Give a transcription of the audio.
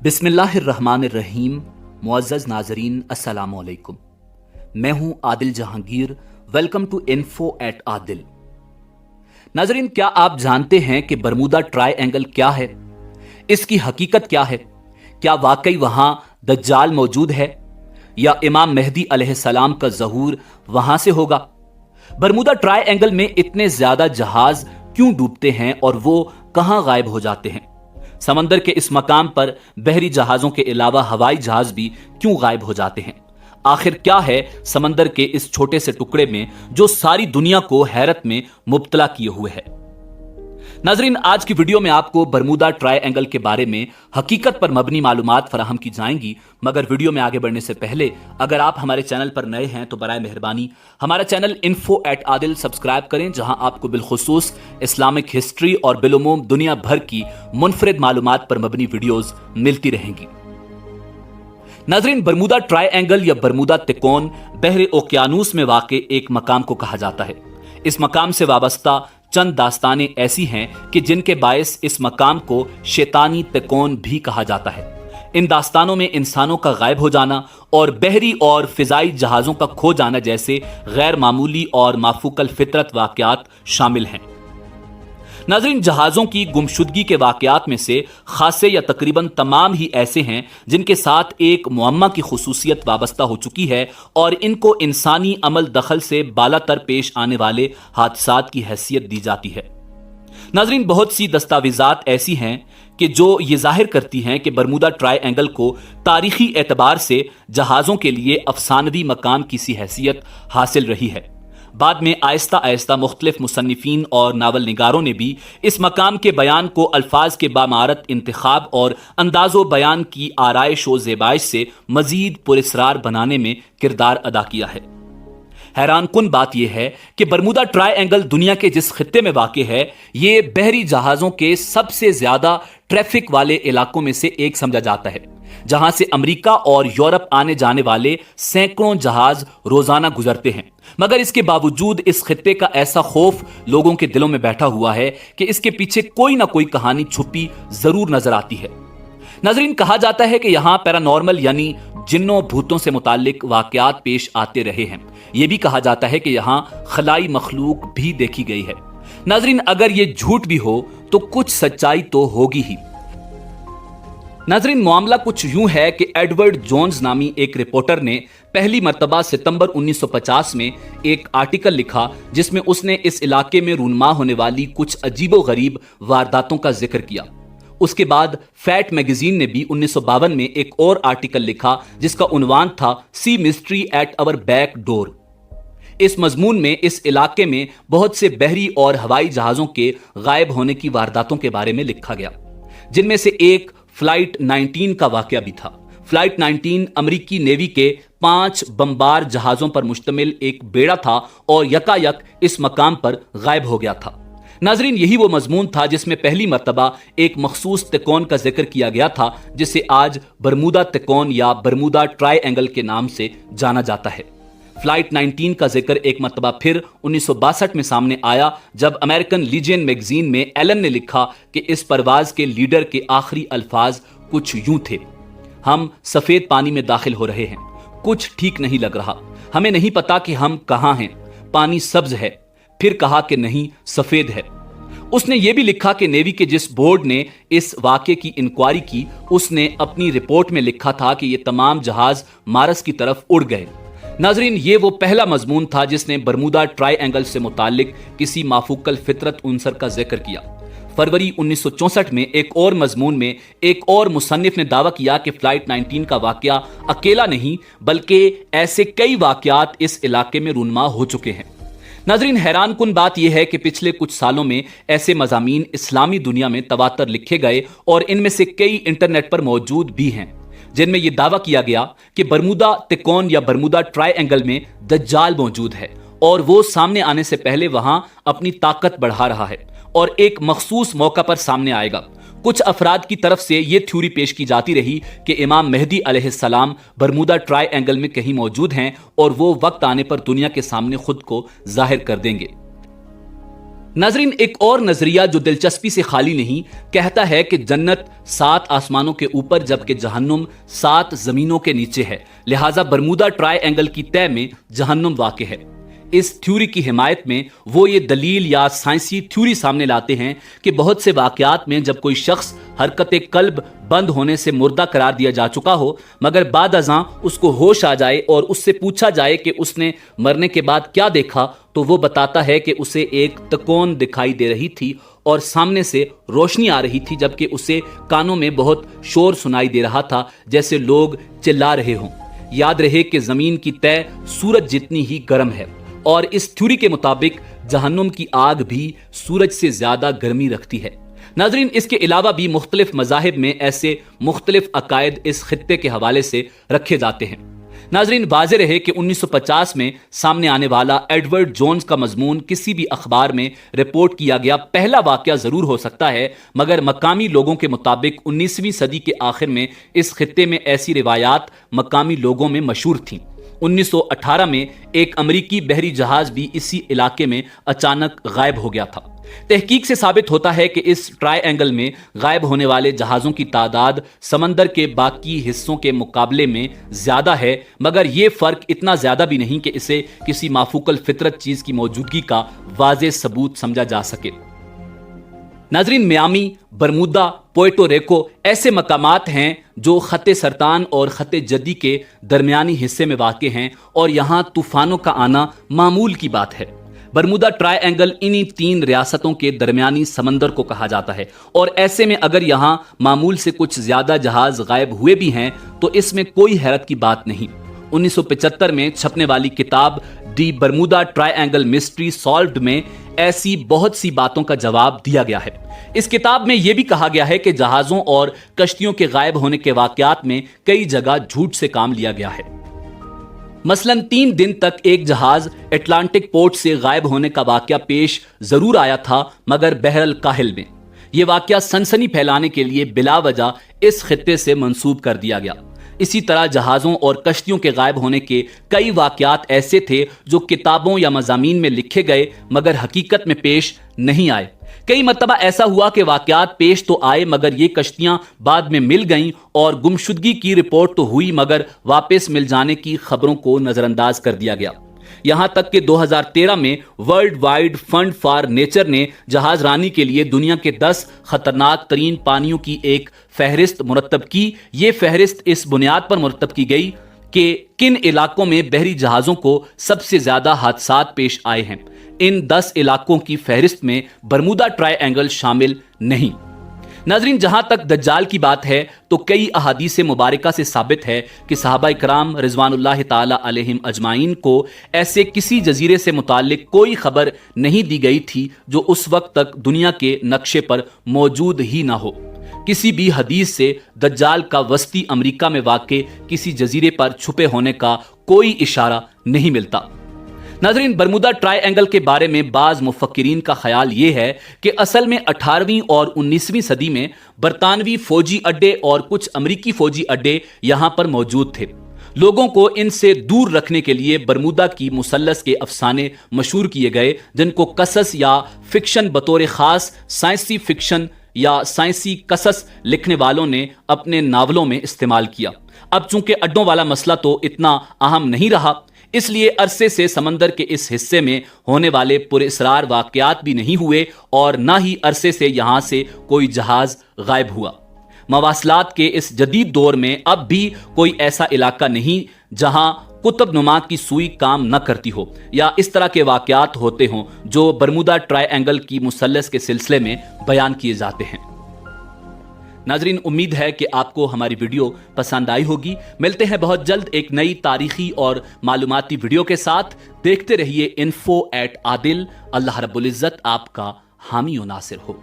बिस्मिल्लाहिर्रहमानिर्रहीम। मुअज़्ज़ज़ नाज़रीन, अस्सलामु अलैकुम। मैं हूं Adil Jahangir. Welcome to info at Adil. नाज़रीन, क्या आप जानते हैं कि बरमूदा ट्रायंगल क्या है? इसकी हकीकत क्या है? क्या वाकई वहां दज्जाल मौजूद है या इमाम मेहदी अलैहिस्सलाम का ज़हूर वहां से होगा? बरमूदा ट्रायंगल में इतने ज्यादा जहाज क्यों डूबते हैं और वो कहां गायब हो जाते हैं? समंदर के इस मकाम पर बहरी जहाजों के अलावा हवाई जहाज भी क्यों गायब हो जाते हैं? आखिर क्या है समंदर के इस छोटे से टुकड़े में जो सारी दुनिया को हैरत में मुब्तला किए हुए है? नाजरीन, आज की वीडियो में आपको बरमूदा ट्रायंगल के बारे में हकीकत पर मबनी मालूमात फराहम की जाएंगी। मगर वीडियो में आगे बढ़ने से पहले अगर आप हमारे चैनल पर नए हैं तो बराए मेहरबानी हमारा channel info at Adil subscribe करें, जहां आपको बिलखुसूस इस्लामिक हिस्ट्री और बिलुमूम दुनिया भर की मुनफरिद मालूमात पर मबनी वीडियोस मिलती रहेंगी। नाजरीन, बरमूदा ट्रायंगल या बरमूदा तिकोन बहरे ओकियानूस में वाक़े एक मकाम को कहा जाता है। इस मकाम से वाबस्ता चंद दास्तानें ऐसी हैं कि जिनके बायस इस मकाम को शैतानी तिकोन भी कहा जाता है। इन दास्तानों में इंसानों का गायब हो जाना और बहरी और फिजाई जहाजों का खो जाना जैसे गैर मामूली और माफूकल फितरत वाकयात शामिल हैं। नाज़रीन, जहाजों की गुमशुदगी के वाकयात में से खासे या तकरीबन तमाम ही ऐसे हैं जिनके साथ एक मुअम्मा की खुसूसियत वाबस्ता हो चुकी है और इनको इंसानी अमल दखल से बालातर पेश आने वाले हादसात की हैसियत दी जाती है। नाज़रीन, बहुत सी दस्तावेजात ऐसी हैं कि जो ये जाहिर करती हैं कि बरमूदा ट्रायंगल को तारीखी एतबार से जहाज़ों के लिए अफसानवी मकाम की सी हैसियत हासिल रही है। बाद में आहिस्ता आहिस्ता मुख्तलिफ मुसन्निफीन और नावल निगारों ने भी इस मकाम के बयान को अल्फाज के बामारत इंतखाब और अंदाज़ो बयान की आराइश व ज़ेबाइश से मजीद पुरस्रार बनाने में किरदार अदा किया है। हैरान कुन बात यह है कि बरमूदा ट्रायंगल दुनिया के जिस खित्ते में वाक़ है, ये बहरी जहाज़ों के सबसे ज़्यादा ट्रैफिक वाले इलाकों में से एक समझा जाता है, जहां से अमेरिका और यूरोप आने जाने वाले सैकड़ों जहाज रोजाना गुजरते हैं। मगर इसके बावजूद इस खित्ते का ऐसा खौफ लोगों के दिलों में बैठा हुआ है कि इसके पीछे कोई ना कोई कहानी छुपी जरूर नजर आती है। नाज़रीन, कहा जाता है कि यहां पैरानॉर्मल यानी जिन्नों भूतों से मुताल्लिक वाकयात पेश आते रहे हैं। यह भी कहा जाता है कि यहां खलाई मखलूक भी देखी गई है। नाज़रीन, अगर यह झूठ भी हो तो कुछ सच्चाई तो होगी ही। नाज़रीन, मामला कुछ यूं है कि एडवर्ड जोन्स नामी एक रिपोर्टर ने पहली मर्तबा सितंबर 1950 में एक आर्टिकल लिखा जिसमें उसने इस इलाके में रूनमा होने वाली कुछ अजीबो गरीब वारदातों का जिक्र किया। उसके बाद फैट मैगजीन ने भी 1952 में एक और आर्टिकल लिखा जिसका उन्वान था सी mystery at our back door. इस मजमून में इस इलाके में बहुत से बहरी और हवाई जहाजों के गायब होने की वारदातों के बारे में लिखा गया, जिनमें से एक फ्लाइट 19 का वाकया भी था। फ्लाइट 19 अमेरिकी नेवी के 5 बमबार जहाजों पर मुश्तमिल एक बेड़ा था और यकायक इस मकाम पर गायब हो गया था। नाजरीन, यही वो मजमून था जिसमें पहली मर्तबा एक मखसूस तिकोन का जिक्र किया गया था, जिसे आज बरमूदा तिकोन या बरमूदा ट्रायंगल के नाम से जाना जाता है। फ्लाइट 19 का जिक्र एक मर्तबा फिर 1962 में सामने आया जब अमेरिकन लीजियन मैगजीन में एलन ने लिखा कि इस परवाज के लीडर के आखिरी अल्फाज कुछ यूं थे: हम सफेद पानी में दाखिल हो रहे हैं, कुछ ठीक नहीं लग रहा, हमें नहीं पता कि हम कहां हैं, पानी सब्ज है। फिर कहा कि नहीं, सफेद है। उसने यह भी लिखा कि नेवी के जिस बोर्ड ने इस वाक़े की इंक्वायरी की, उसने अपनी रिपोर्ट में लिखा था कि ये तमाम जहाज मारस की तरफ उड़ गए। नाजरीन, ये वो पहला मजमून था जिसने बरमूदा ट्रायंगल से मुताल्लिक किसी माफूकल फितरत उनसर का जिक्र किया। फरवरी 1964 में एक और मजमून में एक और मुसन्निफ ने दावा किया कि फ्लाइट 19 का वाकया अकेला नहीं बल्कि ऐसे कई वाकयात इस इलाके में रूनमा हो चुके हैं। नाजरीन, हैरान कुन बात यह है कि पिछले कुछ सालों में ऐसे मजामीन इस्लामी दुनिया में तवातर लिखे गए और इनमें से कई इंटरनेट पर मौजूद भी हैं, जिनमें यह दावा किया गया कि बरमूदा तिकोन या बरमूदा ट्रायंगल में दज्जाल मौजूद है और वो सामने आने से पहले वहां अपनी ताकत बढ़ा रहा है और एक मखसूस मौका पर सामने आएगा। कुछ अफराद की तरफ से यह थ्योरी पेश की जाती रही कि इमाम मेहदी अलैहिस्सलाम बरमूदा ट्रायंगल में कहीं मौजूद हैं और वो वक्त आने पर दुनिया के सामने खुद को जाहिर कर देंगे। नाजरीन, एक और नजरिया जो दिलचस्पी से खाली नहीं, कहता है कि जन्नत 7 आसमानों के ऊपर जबकि जहन्नुम 7 जमीनों के नीचे है, लिहाजा बरमूदा ट्रायंगल की तह में जहन्नुम वाक़ है। इस थ्योरी की हिमायत में वो ये दलील या साइंसी थ्योरी सामने लाते हैं कि बहुत से वाकयात में जब कोई शख्स हरकत कल्ब बंद होने से मुर्दा करार दिया जा चुका हो, मगर बाद अज़ां उसको होश आ जाए और उससे पूछा जाए कि उसने मरने के बाद क्या देखा, तो वो बताता है कि उसे एक तकोन दिखाई दे रही थी और सामने से रोशनी आ रही थी, जबकि उसे कानों में बहुत शोर सुनाई दे रहा था, जैसे लोग चिल्ला रहे हों। याद रहे कि जमीन की तह सूरज जितनी ही गर्म है और इस थ्योरी के मुताबिक जहन्नुम की आग भी सूरज से ज्यादा गर्मी रखती है। नाजरीन, इसके अलावा भी मुख्तलिफ मज़ाहिब में ऐसे मुख्तलिफ अकायद इस खित्ते के हवाले से रखे जाते हैं। नाजरीन, वाज़ेह रहे कि 1950 में सामने आने वाला एडवर्ड जोन्स का मजमून किसी भी अखबार में रिपोर्ट किया गया पहला वाक़या ज़रूर हो सकता है, मगर मकामी लोगों के मुताबिक 19वीं सदी के आखिर में इस खित्ते में ऐसी रिवायात मकामी लोगों में मशहूर थीं। 1918 में एक अमरीकी बहरी जहाज भी इसी इलाके में अचानक गायब हो गया था। तहकीक से साबित होता है कि इस ट्रायंगल में गायब होने वाले जहाज़ों की तादाद समंदर के बाकी हिस्सों के मुकाबले में ज्यादा है, मगर यह फर्क इतना ज्यादा भी नहीं कि इसे किसी माफूकल फितरत चीज की मौजूदगी का वाज़ेह सबूत समझा जा सके। नाजरीन, मियामी, बरमूदा, पोर्टो रिको ऐसे मकामात हैं जो खत्ते सरतान और खत्ते जद्दी के दरमियानी हिस्से में वाक़ हैं और यहाँ तूफानों का आना मामूल की बात है। बरमूदा ट्रायंगल इन्हीं 3 रियासतों के दरमियानी समंदर को कहा जाता है और ऐसे में अगर यहाँ मामूल से कुछ ज्यादा जहाज गायब हुए भी हैं तो इसमें कोई हैरत की बात नहीं। 1975 में छपने वाली किताब दी बरमूदा ट्रायंगल मिस्ट्री सॉल्व्ड में ऐसी बहुत सी बातों का जवाब दिया गया है। इस किताब में यह भी कहा गया है कि जहाजों और कश्तियों के गायब होने के वाकयात में कई जगह झूठ से काम लिया गया है। मसलन 3 दिन तक एक जहाज अटलांटिक पोर्ट से गायब होने का वाकया पेश जरूर आया था, मगर बहरल काहिल में यह वाकया सनसनी फैलाने के लिए बिलावजह इस खित्ते से मंसूब कर दिया गया। इसी तरह जहाज़ों और कश्तियों के गायब होने के कई वाकयात ऐसे थे जो किताबों या मज़ामीन में लिखे गए मगर हकीकत में पेश नहीं आए। कई मरतबा ऐसा हुआ कि वाकयात पेश तो आए मगर ये कश्तियां बाद में मिल गईं और गुमशुदगी की रिपोर्ट तो हुई मगर वापस मिल जाने की खबरों को नजरअंदाज कर दिया गया। यहां तक कि 2013 में world wide fund for nature ने जहाज रानी के लिए दुनिया के 10 खतरनाक तरीन पानियों की एक फहरिस्त मुरतब की। ये फहरिस्त इस बुनियाद पर मुरतब की गई कि किन इलाकों में बहरी जहाजों को सबसे ज्यादा हादसात पेश आए हैं। इन 10 इलाकों की फहरिस्त में बरमूदा ट्रायंगल शामिल नहीं। नाजरीन, जहां तक दज्जाल की बात है तो कई अहादीस मुबारका से साबित है कि सहाबा कराम रिजवानुल्लाह ताला अलैहिम अजमाइन को ऐसे किसी जजीरे से मुताल्लिक कोई खबर नहीं दी गई थी जो उस वक्त तक दुनिया के नक्शे पर मौजूद ही ना हो। किसी भी हदीस से दज्जाल का वस्ती अमेरिका में वाक़े किसी जजीरे पर छुपे होने का कोई इशारा नहीं मिलता। नाजरीन, बरमूदा ट्रायंगल के बारे में बाज मुफक्किरीन का ख्याल ये है कि असल में 18वीं और 19वीं सदी में बरतानवी फौजी अड्डे और कुछ अमरीकी फौजी अड्डे यहां पर मौजूद थे। लोगों को इनसे दूर रखने के लिए बरमूदा की मुसल्लस के अफसाने मशहूर किए गए, जिनको कसस या फिक्शन बतौर खास साइंसी फिक्शन या साइंसी कसस लिखने वालों ने अपने नावलों में इस्तेमाल किया। अब चूंकि अड्डों वाला मसला तो इतना अहम नहीं रहा, इसलिए अरसे से समंदर के इस हिस्से में होने वाले पुरअसरार वाकयात भी नहीं हुए और ना ही अरसे से यहां से कोई जहाज गायब हुआ। मवासलात के इस जदीद दौर में अब भी कोई ऐसा इलाका नहीं जहां कुतुब नुमा की सुई काम न करती हो या इस तरह के वाकयात होते हों जो बरमूदा ट्रायंगल की मुसल्लस के सिलसिले में बयान किए जाते हैं। नाजरीन, उम्मीद है कि आपको हमारी वीडियो पसंद आई होगी। मिलते हैं बहुत जल्द एक नई तारीखी और मालूमाती वीडियो के साथ। देखते रहिए info@adil। अल्लाह रब्बुल इज्जत आपका हामी व नासिर हो।